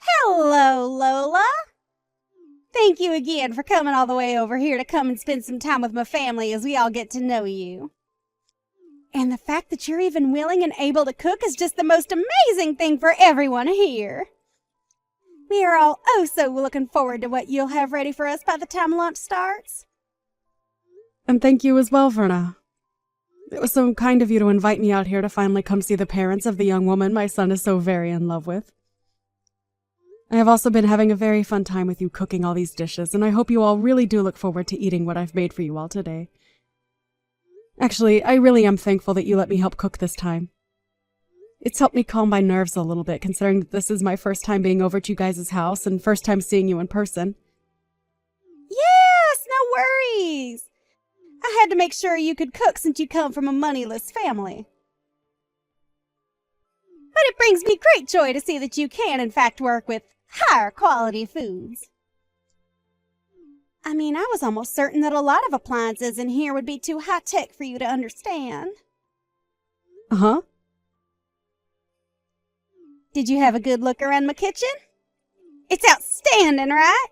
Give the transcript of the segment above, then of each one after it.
Hello, Lola. Thank you again for coming all the way over here to come and spend some time with my family as we all get to know you. And the fact that you're even willing and able to cook is just the most amazing thing for everyone here. We are all so looking forward to what you'll have ready for us by the time lunch starts. And thank you as well, Verna. It was so kind of you to invite me out here to finally come see the parents of the young woman my son is so very in love with. I have also been having a very fun time with you cooking all these dishes, and I hope you all really do look forward to eating what I've made for you all today. Actually, I really am thankful that you let me help cook this time. It's helped me calm my nerves a little bit, considering that this is my first time being over at you guys' house and first time seeing you in person. Yes, no worries. I had to make sure you could cook since you come from a moneyless family. But it brings me great joy to see that you can, in fact, work with higher quality foods. I mean, I was almost certain that a lot of appliances in here would be too high-tech for you to understand. Uh-huh. Did you have a good look around my kitchen? It's outstanding, right?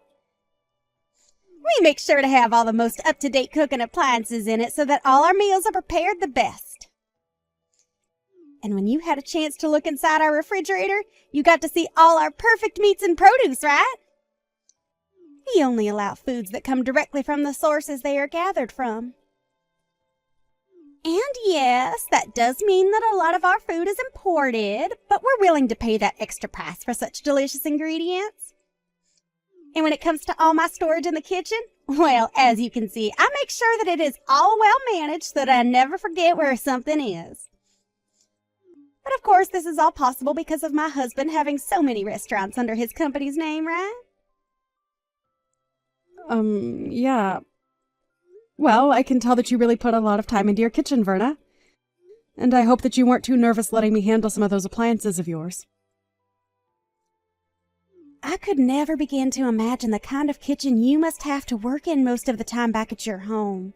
We make sure to have all the most up-to-date cooking appliances in it so that all our meals are prepared the best. And when you had a chance to look inside our refrigerator, you got to see all our perfect meats and produce, right? We only allow foods that come directly from the sources they are gathered from. And yes, that does mean that a lot of our food is imported, but we're willing to pay that extra price for such delicious ingredients. And when it comes to all my storage in the kitchen, well, as you can see, I make sure that it is all well managed so that I never forget where something is. But of course, this is all possible because of my husband having so many restaurants under his company's name, right? Yeah. Well, I can tell that you really put a lot of time into your kitchen, Verna. And I hope that you weren't too nervous letting me handle some of those appliances of yours. I could never begin to imagine the kind of kitchen you must have to work in most of the time back at your home.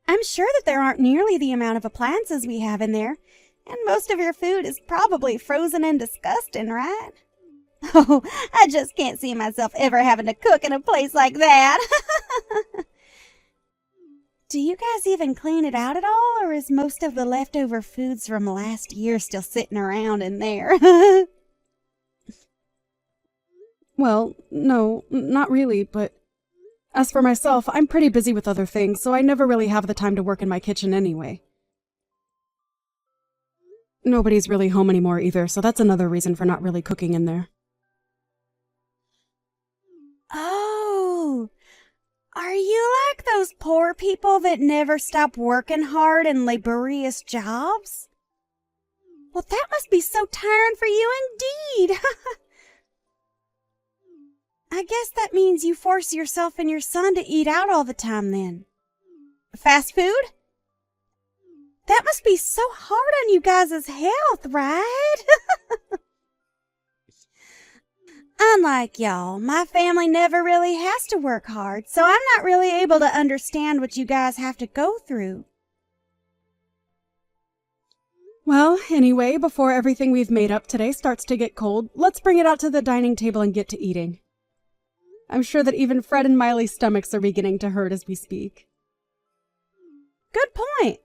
I'm sure that there aren't nearly the amount of appliances we have in there, and most of your food is probably frozen and disgusting, right? Oh, I just can't see myself ever having to cook in a place like that. Do you guys even clean it out at all, or is most of the leftover foods from last year still sitting around in there? Well, no, not really, but as for myself, I'm pretty busy with other things, so I never really have the time to work in my kitchen anyway. Nobody's really home anymore either, so that's another reason for not really cooking in there. Oh, are you like those poor people that never stop working hard in laborious jobs? Well, that must be so tiring for you indeed. I guess that means you force yourself and your son to eat out all the time then. Fast food? That must be so hard on you guys' health, right? Unlike y'all, my family never really has to work hard, so I'm not really able to understand what you guys have to go through. Well, anyway, before everything we've made up today starts to get cold, let's bring it out to the dining table and get to eating. I'm sure that even Fred and Miley's stomachs are beginning to hurt as we speak. Good point.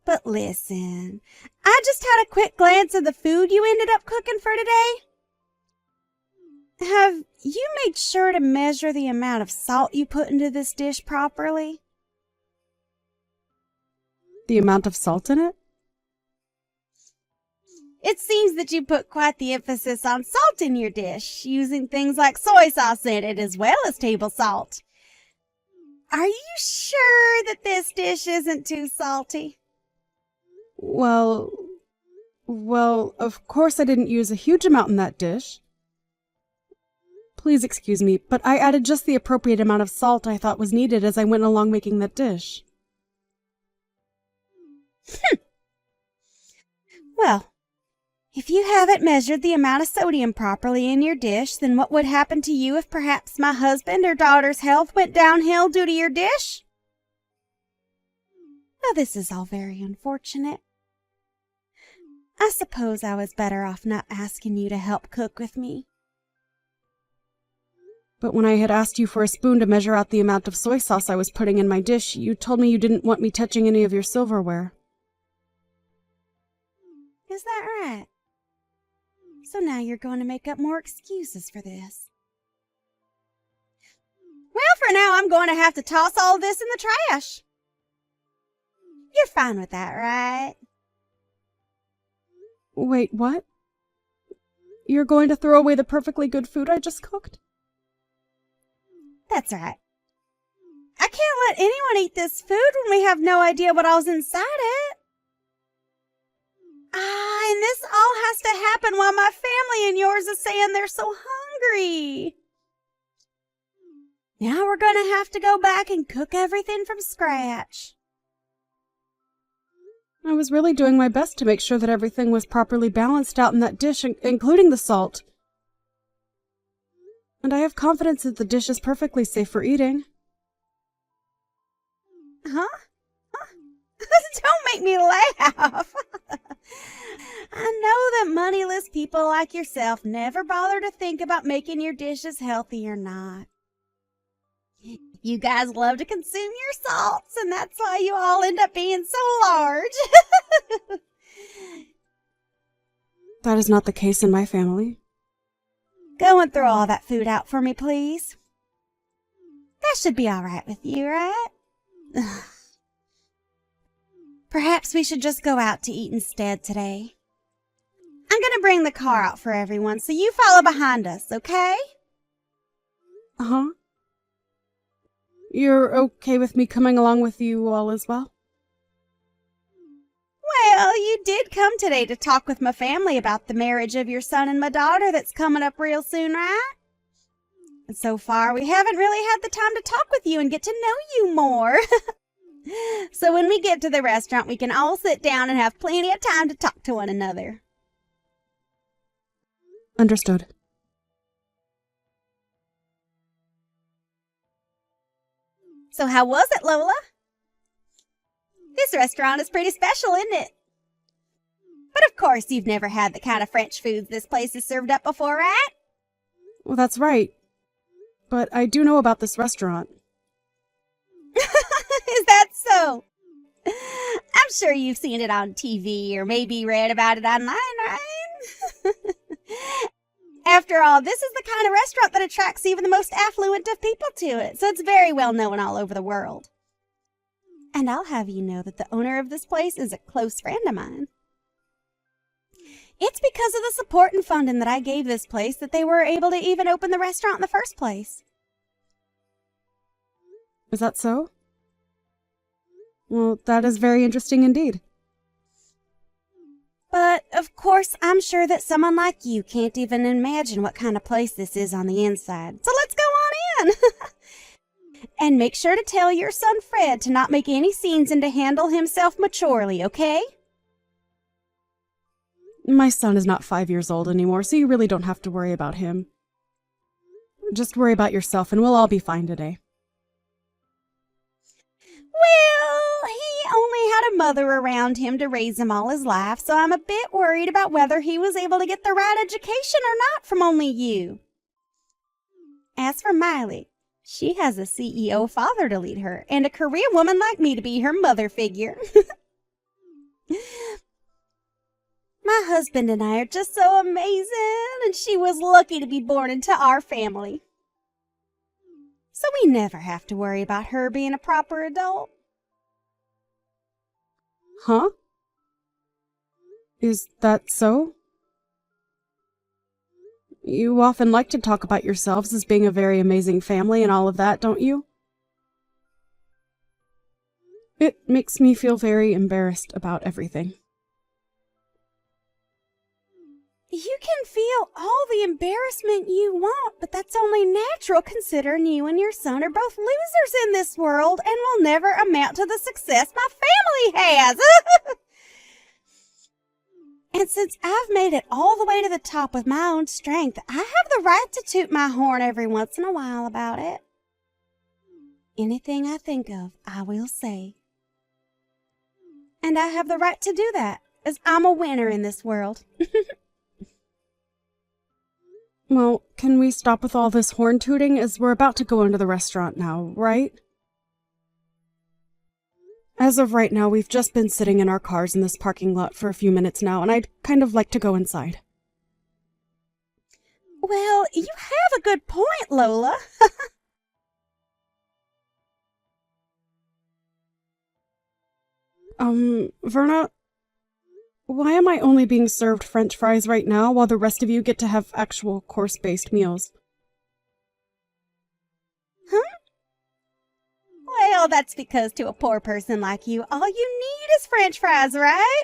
But listen, I just had a quick glance at the food you ended up cooking for today. Have you made sure to measure the amount of salt you put into this dish properly? The amount of salt in it? It seems that you put quite the emphasis on salt in your dish, using things like soy sauce in it as well as table salt. Are you sure that this dish isn't too salty? Well, of course I didn't use a huge amount in that dish. Please excuse me, but I added just the appropriate amount of salt I thought was needed as I went along making that dish. Well, if you haven't measured the amount of sodium properly in your dish, then what would happen to you if perhaps my husband or daughter's health went downhill due to your dish? Now, this is all very unfortunate. I suppose I was better off not asking you to help cook with me. But when I had asked you for a spoon to measure out the amount of soy sauce I was putting in my dish, you told me you didn't want me touching any of your silverware. Is that right? So now you're going to make up more excuses for this. Well, for now, I'm going to have to toss all of this in the trash. You're fine with that, right? Wait, what? You're going to throw away the perfectly good food I just cooked? That's right. I can't let anyone eat this food when we have no idea what all's inside it. And this all has to happen while my family and yours is saying they're so hungry. Now we're going to have to go back and cook everything from scratch. I was really doing my best to make sure that everything was properly balanced out in that dish, including the salt. And I have confidence that the dish is perfectly safe for eating. Huh? Don't make me laugh. I know that moneyless people like yourself never bother to think about making your dishes healthy or not. You guys love to consume your salts, and that's why you all end up being so large. That is not the case in my family. Go and throw all that food out for me, please. That should be all right with you, right? Perhaps we should just go out to eat instead today. I'm going to bring the car out for everyone, so you follow behind us, okay? Uh-huh. You're okay with me coming along with you all as well? Well, you did come today to talk with my family about the marriage of your son and my daughter that's coming up real soon, right? And so far, we haven't really had the time to talk with you and get to know you more. So when we get to the restaurant, we can all sit down and have plenty of time to talk to one another. Understood. So how was it, Lola? This restaurant is pretty special, isn't it? But of course, you've never had the kind of French foods this place has served up before, right? Well, that's right. But I do know about this restaurant. Is that so? I'm sure you've seen it on TV or maybe read about it online, right? After all, this is the kind of restaurant that attracts even the most affluent of people to it, so it's very well known all over the world. And I'll have you know that the owner of this place is a close friend of mine. It's because of the support and funding that I gave this place that they were able to even open the restaurant in the first place. Is that so? Well, that is very interesting indeed. But, of course, I'm sure that someone like you can't even imagine what kind of place this is on the inside. So let's go on in! And make sure to tell your son Fred to not make any scenes and to handle himself maturely, okay? My son is not 5 years old anymore, so you really don't have to worry about him. Just worry about yourself and we'll all be fine today. Well, he only had a mother around him to raise him all his life, so I'm a bit worried about whether he was able to get the right education or not from only you. As for Miley, she has a CEO father to lead her, and a career woman like me to be her mother figure. My husband and I are just so amazing, and she was lucky to be born into our family. So we never have to worry about her being a proper adult. Huh? Is that so? You often like to talk about yourselves as being a very amazing family and all of that, don't you? It makes me feel very embarrassed about everything. You can feel all the embarrassment you want, but that's only natural considering you and your son are both losers in this world and will never amount to the success my family has. And since I've made it all the way to the top with my own strength, I have the right to toot my horn every once in a while about it. Anything I think of, I will say. And I have the right to do that, as I'm a winner in this world. Well, can we stop with all this horn tooting as we're about to go into the restaurant now, right? As of right now, we've just been sitting in our cars in this parking lot for a few minutes now, and I'd kind of like to go inside. Well, you have a good point, Lola. Verna, why am I only being served French fries right now while the rest of you get to have actual course-based meals? Huh? Well, that's because to a poor person like you, all you need is French fries, right?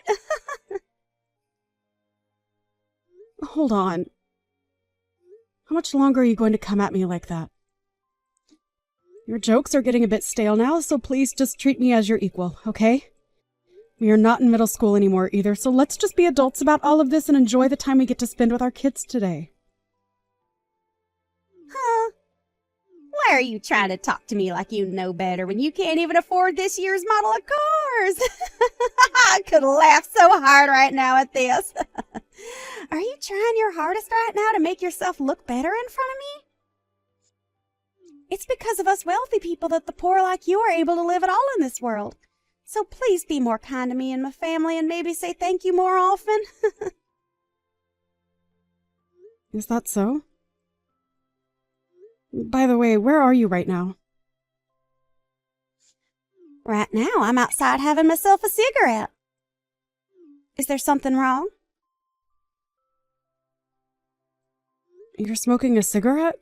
Hold on. How much longer are you going to come at me like that? Your jokes are getting a bit stale now, so please just treat me as your equal, okay? We are not in middle school anymore either, so let's just be adults about all of this and enjoy the time we get to spend with our kids today. Huh? Why are you trying to talk to me like you know better when you can't even afford this year's model of cars? I could laugh so hard right now at this. Are you trying your hardest right now to make yourself look better in front of me? It's because of us wealthy people that the poor like you are able to live at all in this world. So please be more kind to me and my family and maybe say thank you more often. Is that so? By the way, where are you right now? Right now, I'm outside having myself a cigarette. Is there something wrong? You're smoking a cigarette?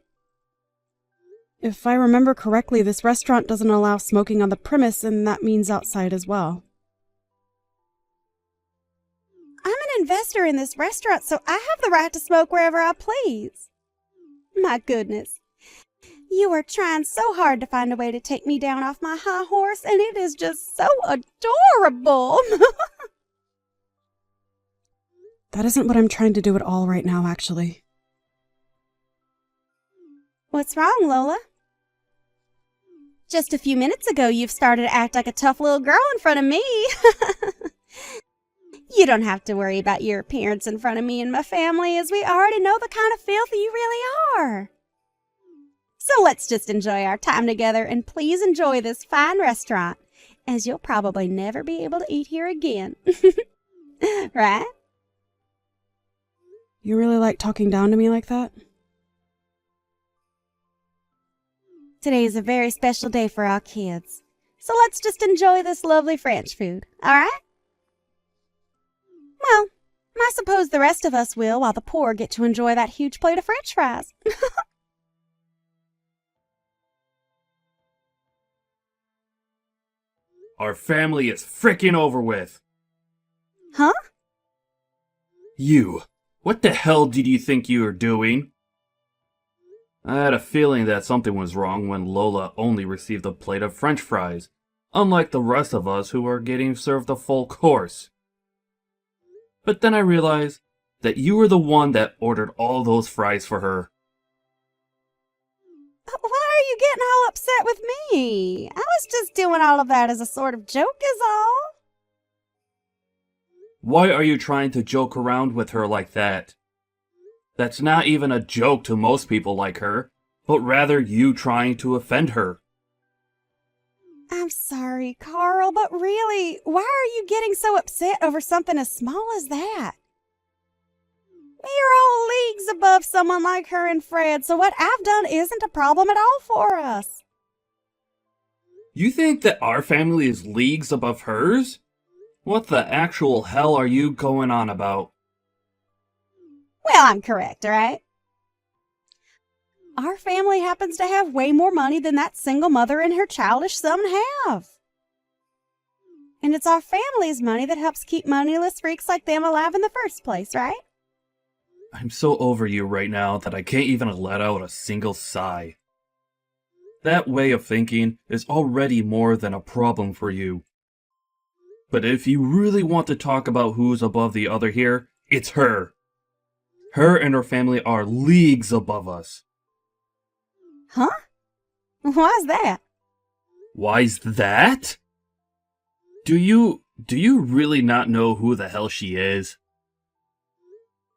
If I remember correctly, this restaurant doesn't allow smoking on the premise, and that means outside as well. I'm an investor in this restaurant, so I have the right to smoke wherever I please. My goodness. You are trying so hard to find a way to take me down off my high horse, and it is just so adorable. That isn't what I'm trying to do at all right now, actually. What's wrong, Lola? Just a few minutes ago, you've started to act like a tough little girl in front of me. You don't have to worry about your appearance in front of me and my family, as we already know the kind of filth you really are. So let's just enjoy our time together, and please enjoy this fine restaurant, as you'll probably never be able to eat here again. Right? You really like talking down to me like that? Today is a very special day for our kids, so let's just enjoy this lovely French food, all right? Well, I suppose the rest of us will, while the poor get to enjoy that huge plate of French fries. Our family is frickin' over with. Huh? You. What the hell did you think you were doing? I had a feeling that something was wrong when Lola only received a plate of French fries, unlike the rest of us who are getting served a full course. But then I realized that you were the one that ordered all those fries for her. Why are you getting all upset with me? I was just doing all of that as a sort of joke is all. Why are you trying to joke around with her like that? That's not even a joke to most people like her, but rather you trying to offend her. I'm sorry, Carl, but really, why are you getting so upset over something as small as that? We are all leagues above someone like her and Fred, so what I've done isn't a problem at all for us. You think that our family is leagues above hers? What the actual hell are you going on about? Well, I'm correct, right? Our family happens to have way more money than that single mother and her childish son have. And it's our family's money that helps keep moneyless freaks like them alive in the first place, right? I'm so over you right now that I can't even let out a single sigh. That way of thinking is already more than a problem for you. But if you really want to talk about who's above the other here, it's her. Her and her family are leagues above us. Huh? Why's that? Why's that? Do you Do you really not know who the hell she is?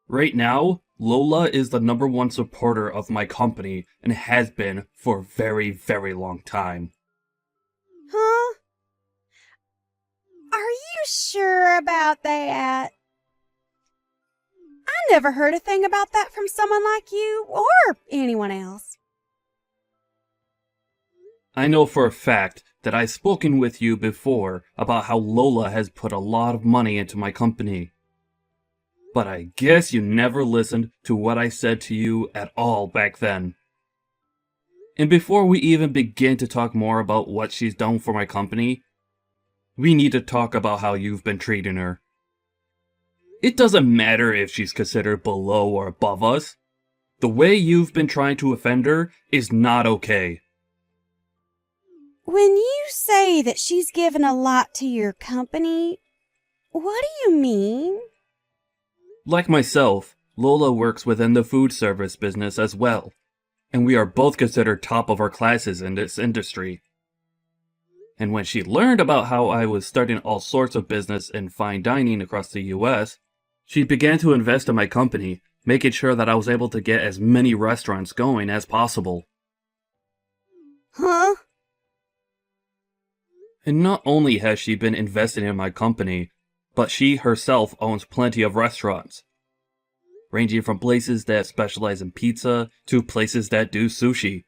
Right now, Lola is the #1 supporter of my company and has been for a very, very long time. Huh? Are you sure about that? I never heard a thing about that from someone like you or anyone else. I know for a fact that I've spoken with you before about how Lola has put a lot of money into my company. But I guess you never listened to what I said to you at all back then. And before we even begin to talk more about what she's done for my company, we need to talk about how you've been treating her. It doesn't matter if she's considered below or above us. The way you've been trying to offend her is not okay. When you say that she's given a lot to your company, what do you mean? Like myself, Lola works within the food service business as well, and we are both considered top of our classes in this industry. And when she learned about how I was starting all sorts of business in fine dining across the US, she began to invest in my company, making sure that I was able to get as many restaurants going as possible. Huh? And not only has she been investing in my company, but she herself owns plenty of restaurants, ranging from places that specialize in pizza to places that do sushi.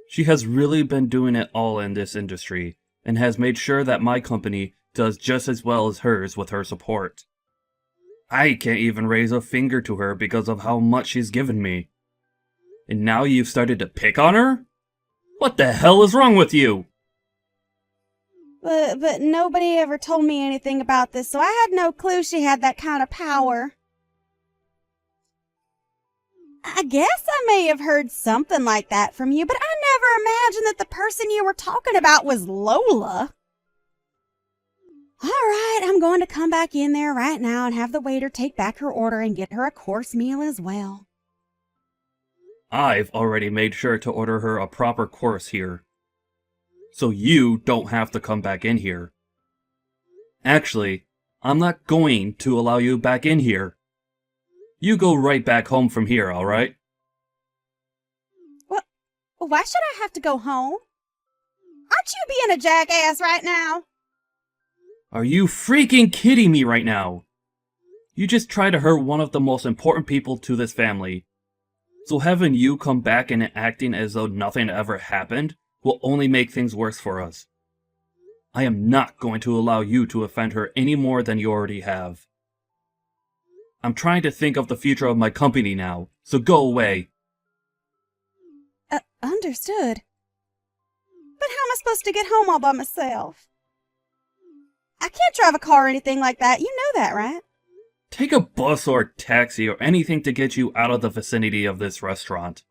She has really been doing it all in this industry, and has made sure that my company does just as well as hers with her support. I can't even raise a finger to her because of how much she's given me. And now you've started to pick on her? What the hell is wrong with you? But nobody ever told me anything about this, so I had no clue she had that kind of power. I guess I may have heard something like that from you, but I never imagined that the person you were talking about was Lola. All right, I'm going to come back in there right now and have the waiter take back her order and get her a course meal as well. I've already made sure to order her a proper course here, so you don't have to come back in here. Actually, I'm not going to allow you back in here. You go right back home from here, alright? Well, why should I have to go home? Aren't you being a jackass right now? Are you freaking kidding me right now? You just tried to hurt one of the most important people to this family. So having you come back and acting as though nothing ever happened will only make things worse for us. I am not going to allow you to offend her any more than you already have. I'm trying to think of the future of my company now, so go away. Understood. But how am I supposed to get home all by myself? I can't drive a car or anything like that. You know that, right? Take a bus or a taxi or anything to get you out of the vicinity of this restaurant.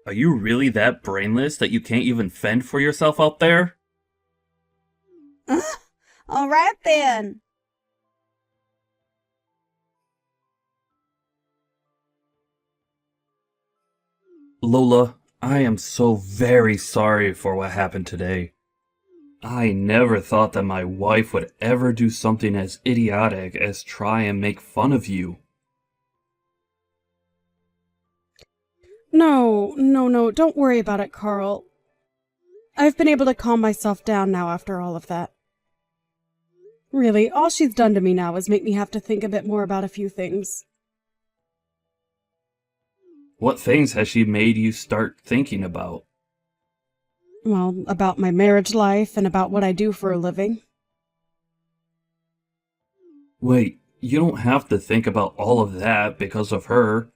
Are you really that brainless that you can't even fend for yourself out there? All right then. Lola, I am so very sorry for what happened today. I never thought that my wife would ever do something as idiotic as try and make fun of you. No, don't worry about it, Carl. I've been able to calm myself down now after all of that. Really, all she's done to me now is make me have to think a bit more about a few things. What things has she made you start thinking about? Well, about my marriage life and about what I do for a living. Wait, you don't have to think about all of that because of her.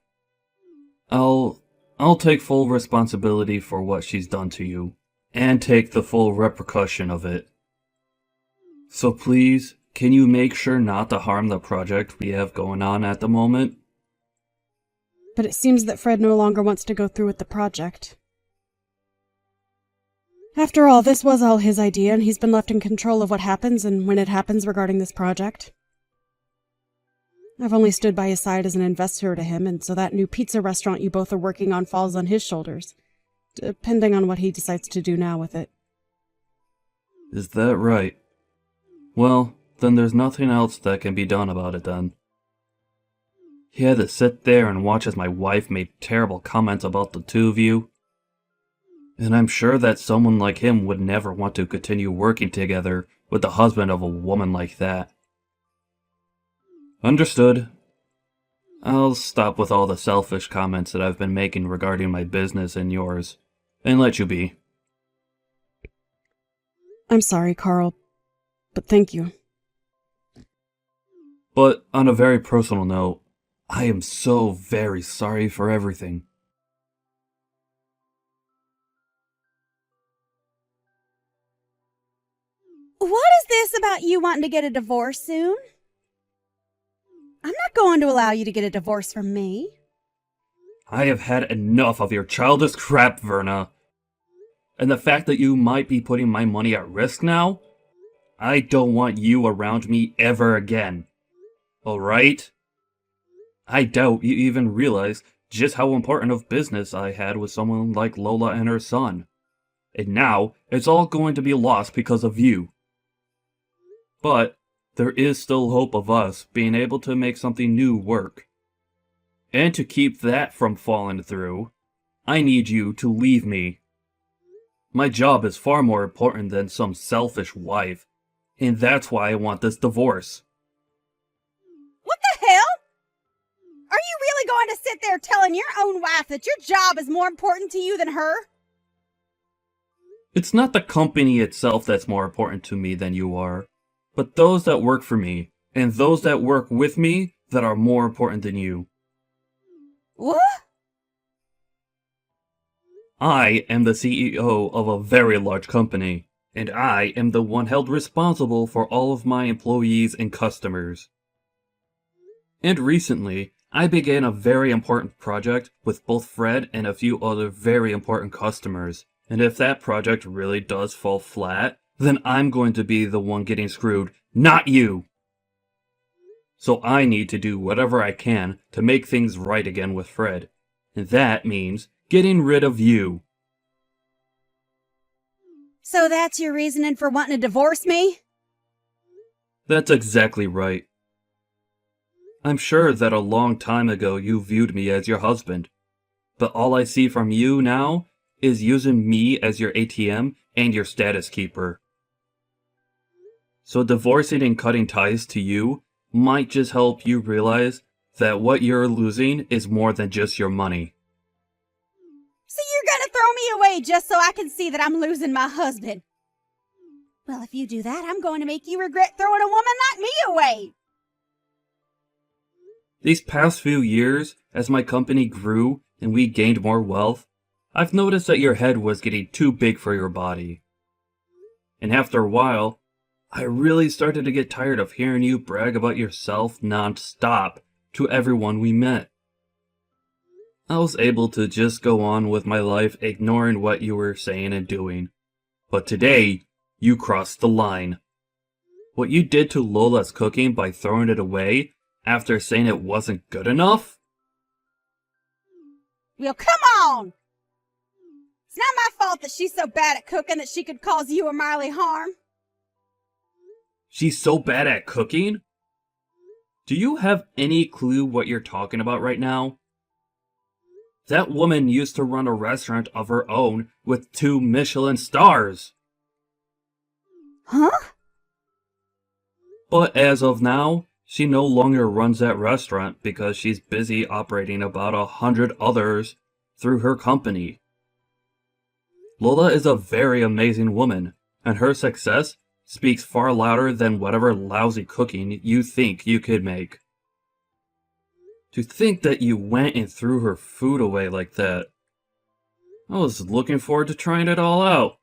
I'll take full responsibility for what she's done to you, and take the full repercussion of it. So please, can you make sure not to harm the project we have going on at the moment? But it seems that Fred no longer wants to go through with the project. After all, this was all his idea, and he's been left in control of what happens and when it happens regarding this project. I've only stood by his side as an investor to him, and so that new pizza restaurant you both are working on falls on his shoulders, depending on what he decides to do now with it. Is that right? Well, then there's nothing else that can be done about it then. He had to sit there and watch as my wife made terrible comments about the two of you. And I'm sure that someone like him would never want to continue working together with the husband of a woman like that. Understood. I'll stop with all the selfish comments that I've been making regarding my business and yours, and let you be. I'm sorry, Carl, but thank you. But on a very personal note, I am so very sorry for everything. What is this about you wanting to get a divorce soon? I'm not going to allow you to get a divorce from me. I have had enough of your childish crap, Verna. And the fact that you might be putting my money at risk now? I don't want you around me ever again. Alright? I doubt you even realize just how important of business I had with someone like Lola and her son. And now, it's all going to be lost because of you. But, there is still hope of us being able to make something new work. And to keep that from falling through, I need you to leave me. My job is far more important than some selfish wife, and that's why I want this divorce. What the hell? Are you really going to sit there telling your own wife that your job is more important to you than her? It's not the company itself that's more important to me than you are, but those that work for me, and those that work with me that are more important than you. What? I am the CEO of a very large company, and I am the one held responsible for all of my employees and customers. And recently, I began a very important project with both Fred and a few other very important customers. And if that project really does fall flat, then I'm going to be the one getting screwed, not you! So I need to do whatever I can to make things right again with Fred. And that means getting rid of you. So that's your reasoning for wanting to divorce me? That's exactly right. I'm sure that a long time ago you viewed me as your husband. But all I see from you now is using me as your ATM and your status keeper. So divorcing and cutting ties to you might just help you realize that what you're losing is more than just your money. So you're gonna throw me away just so I can see that I'm losing my husband? Well, if you do that, I'm going to make you regret throwing a woman like me away. These past few years, as my company grew and we gained more wealth, I've noticed that your head was getting too big for your body. And after a while, I really started to get tired of hearing you brag about yourself non-stop to everyone we met. I was able to just go on with my life ignoring what you were saying and doing. But today, you crossed the line. What you did to Lola's cooking by throwing it away after saying it wasn't good enough? Well, come on! It's not my fault that she's so bad at cooking that she could cause you or Marley harm. She's so bad at cooking? Do you have any clue what you're talking about right now? That woman used to run a restaurant of her own with 2 Michelin stars. Huh? But as of now, she no longer runs that restaurant because she's busy operating about 100 others through her company. Lola is a very amazing woman, and her success speaks far louder than whatever lousy cooking you think you could make. To think that you went and threw her food away like that. I was looking forward to trying it all out.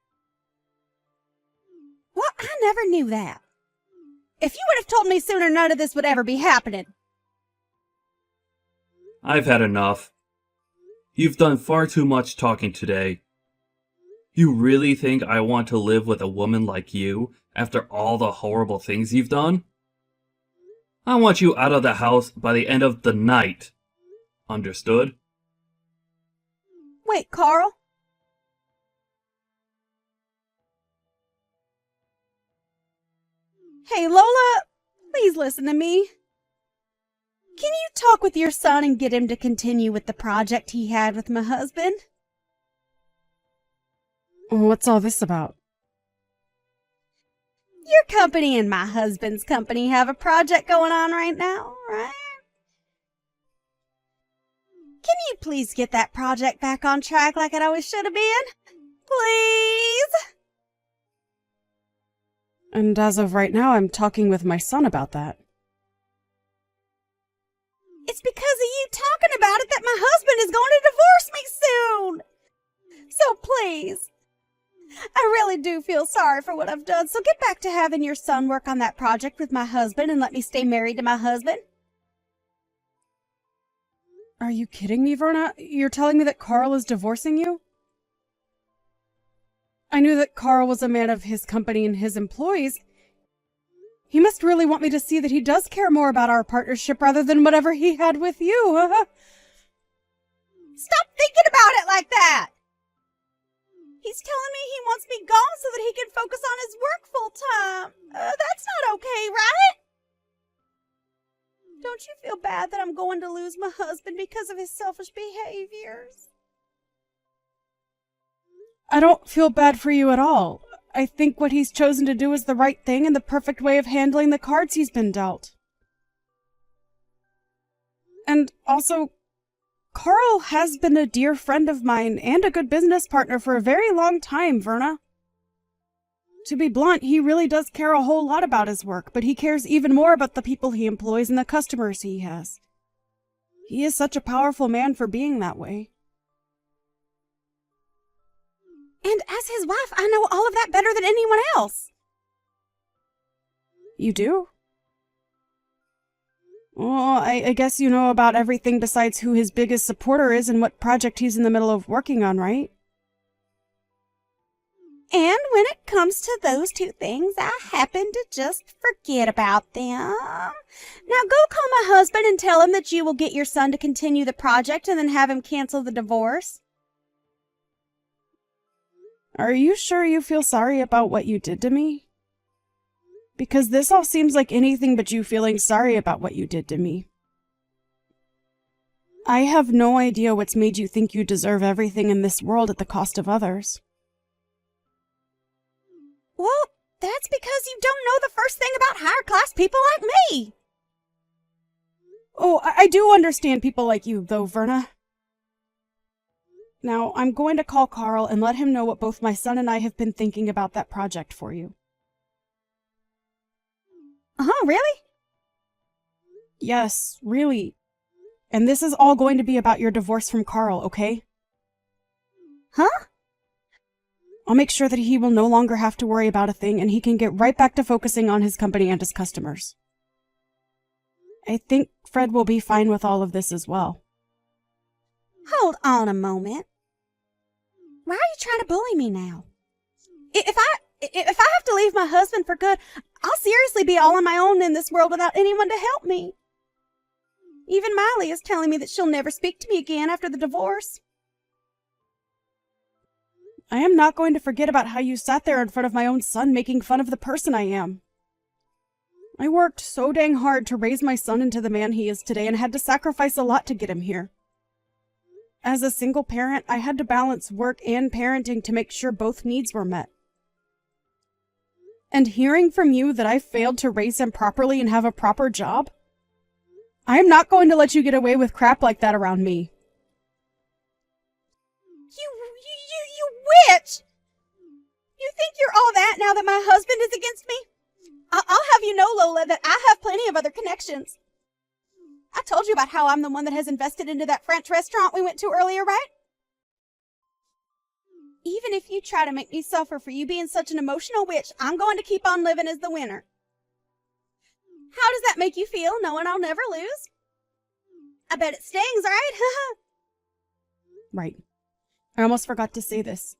Well, I never knew that. If you would have told me sooner, none of this would ever be happening. I've had enough. You've done far too much talking today. You really think I want to live with a woman like you after all the horrible things you've done? I want you out of the house by the end of the night. Understood? Wait, Carl. Hey, Lola, please listen to me. Can you talk with your son and get him to continue with the project he had with my husband? What's all this about? Your company and my husband's company have a project going on right now, right? Can you please get that project back on track like it always should have been? Please? And as of right now, I'm talking with my son about that. It's because of you talking about it that my husband is going to divorce me soon. So please, I really do feel sorry for what I've done, so get back to having your son work on that project with my husband and let me stay married to my husband. Are you kidding me, Verna? You're telling me that Carl is divorcing you? I knew that Carl was a man of his company and his employees. He must really want me to see that he does care more about our partnership rather than whatever he had with you. Stop thinking about it like that! He's telling me he wants me gone so that he can focus on his work full time. That's not okay, right? Don't you feel bad that I'm going to lose my husband because of his selfish behaviors? I don't feel bad for you at all. I think what he's chosen to do is the right thing and the perfect way of handling the cards he's been dealt. And also, Carl has been a dear friend of mine and a good business partner for a very long time, Verna. To be blunt, he really does care a whole lot about his work, but he cares even more about the people he employs and the customers he has. He is such a powerful man for being that way. And as his wife, I know all of that better than anyone else. You do? Well, I guess you know about everything besides who his biggest supporter is and what project he's in the middle of working on, right? And when it comes to those two things, I happen to just forget about them. Now go call my husband and tell him that you will get your son to continue the project and then have him cancel the divorce. Are you sure you feel sorry about what you did to me? Because this all seems like anything but you feeling sorry about what you did to me. I have no idea what's made you think you deserve everything in this world at the cost of others. Well, that's because you don't know the first thing about higher class people like me. Oh, I do understand people like you, though, Verna. Now, I'm going to call Carl and let him know what both my son and I have been thinking about that project for you. Really? Yes, really. And this is all going to be about your divorce from Carl, okay? Huh? I'll make sure that he will no longer have to worry about a thing and he can get right back to focusing on his company and his customers. I think Fred will be fine with all of this as well. Hold on a moment. Why are you trying to bully me now? If I have to leave my husband for good, I'll seriously be all on my own in this world without anyone to help me. Even Miley is telling me that she'll never speak to me again after the divorce. I am not going to forget about how you sat there in front of my own son making fun of the person I am. I worked so dang hard to raise my son into the man he is today and had to sacrifice a lot to get him here. As a single parent, I had to balance work and parenting to make sure both needs were met. And hearing from you that I failed to raise him properly and have a proper job? I am not going to let you get away with crap like that around me. You witch! You think you're all that now that my husband is against me? I'll have you know, Lola, that I have plenty of other connections. I told you about how I'm the one that has invested into that French restaurant we went to earlier, right? Even if you try to make me suffer for you being such an emotional witch, I'm going to keep on living as the winner. How does that make you feel, knowing I'll never lose? I bet it stings, right? Right. I almost forgot to say this.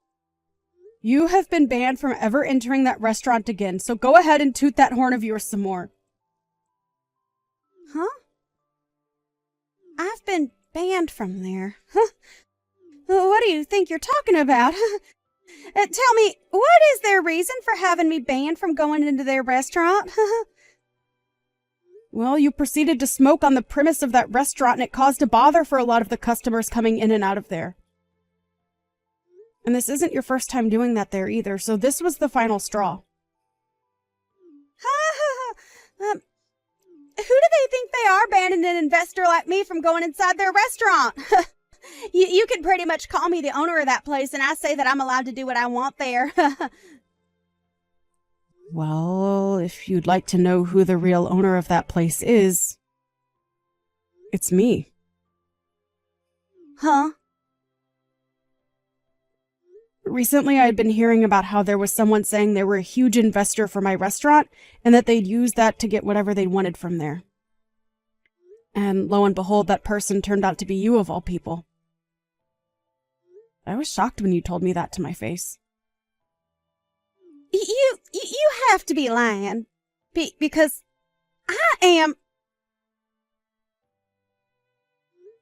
You have been banned from ever entering that restaurant again, so go ahead and toot that horn of yours some more. Huh? I've been banned from there. Huh? What do you think you're talking about? Tell me, what is their reason for having me banned from going into their restaurant? Well, you proceeded to smoke on the premise of that restaurant, and it caused a bother for a lot of the customers coming in and out of there. And this isn't your first time doing that there either, so this was the final straw. Who do they think they are banning an investor like me from going inside their restaurant? You can pretty much call me the owner of that place, and I say that I'm allowed to do what I want there. Well, if you'd like to know who the real owner of that place is, it's me. Huh? Recently, I'd been hearing about how there was someone saying they were a huge investor for my restaurant and that they'd use that to get whatever they wanted from there. And lo and behold, that person turned out to be you of all people. I was shocked when you told me that to my face. You have to be lying. Because I am...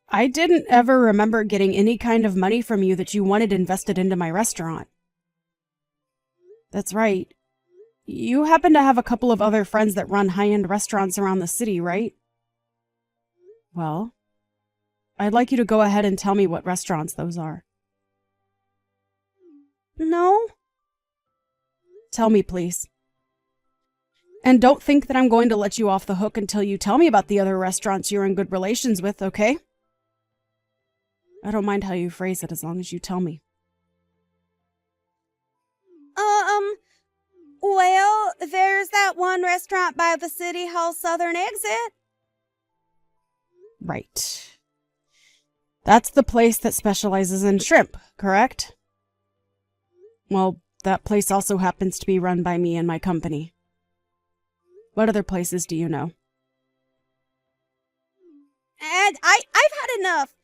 I didn't ever remember getting any kind of money from you that you wanted invested into my restaurant. That's right. You happen to have a couple of other friends that run high-end restaurants around the city, right? Well, I'd like you to go ahead and tell me what restaurants those are. No? Tell me, please. And don't think that I'm going to let you off the hook until you tell me about the other restaurants you're in good relations with, okay? I don't mind how you phrase it as long as you tell me. Well, there's that one restaurant by the City Hall southern exit. Right. That's the place that specializes in shrimp, correct? Well, that place also happens to be run by me and my company. What other places do you know? And I've had enough.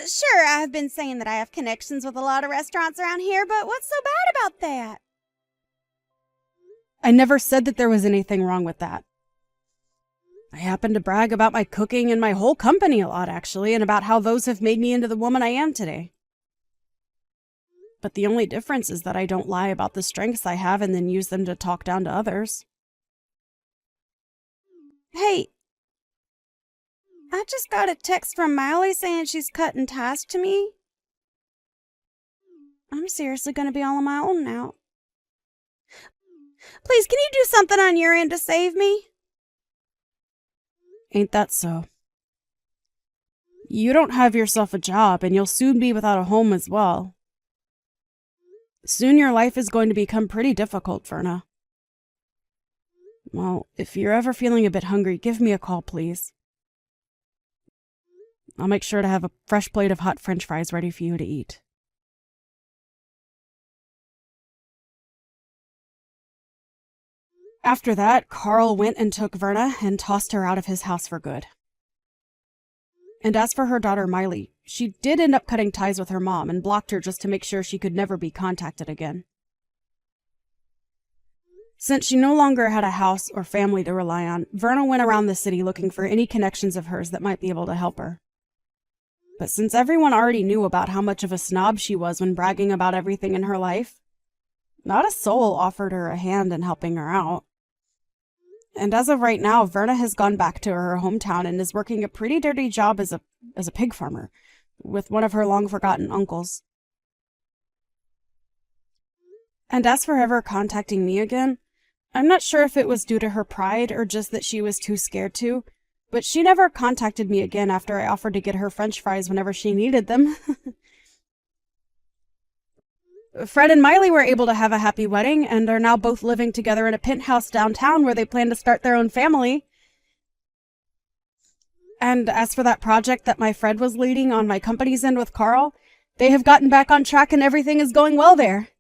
Sure, I've been saying that I have connections with a lot of restaurants around here, but what's so bad about that? I never said that there was anything wrong with that. I happen to brag about my cooking and my whole company a lot, actually, and about how those have made me into the woman I am today. But the only difference is that I don't lie about the strengths I have and then use them to talk down to others. Hey, I just got a text from Miley saying she's cutting ties to me. I'm seriously going to be all on my own now. Please, can you do something on your end to save me? Ain't that so? You don't have yourself a job, and you'll soon be without a home as well. Soon your life is going to become pretty difficult, Verna. Well, if you're ever feeling a bit hungry, give me a call, please. I'll make sure to have a fresh plate of hot French fries ready for you to eat. After that, Carl went and took Verna and tossed her out of his house for good. And as for her daughter Miley, she did end up cutting ties with her mom and blocked her just to make sure she could never be contacted again. Since she no longer had a house or family to rely on, Verna went around the city looking for any connections of hers that might be able to help her. But since everyone already knew about how much of a snob she was when bragging about everything in her life, not a soul offered her a hand in helping her out. And as of right now, Verna has gone back to her hometown and is working a pretty dirty job as a pig farmer with one of her long-forgotten uncles. And as for ever contacting me again, I'm not sure if it was due to her pride or just that she was too scared to, but she never contacted me again after I offered to get her French fries whenever she needed them. Fred and Miley were able to have a happy wedding and are now both living together in a penthouse downtown where they plan to start their own family. And as for that project that my Fred was leading on my company's end with Carl, they have gotten back on track and everything is going well there.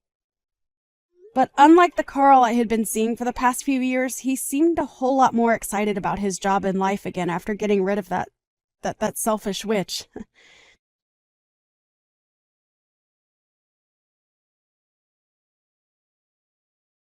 But unlike the Carl I had been seeing for the past few years, he seemed a whole lot more excited about his job in life again after getting rid of that selfish witch.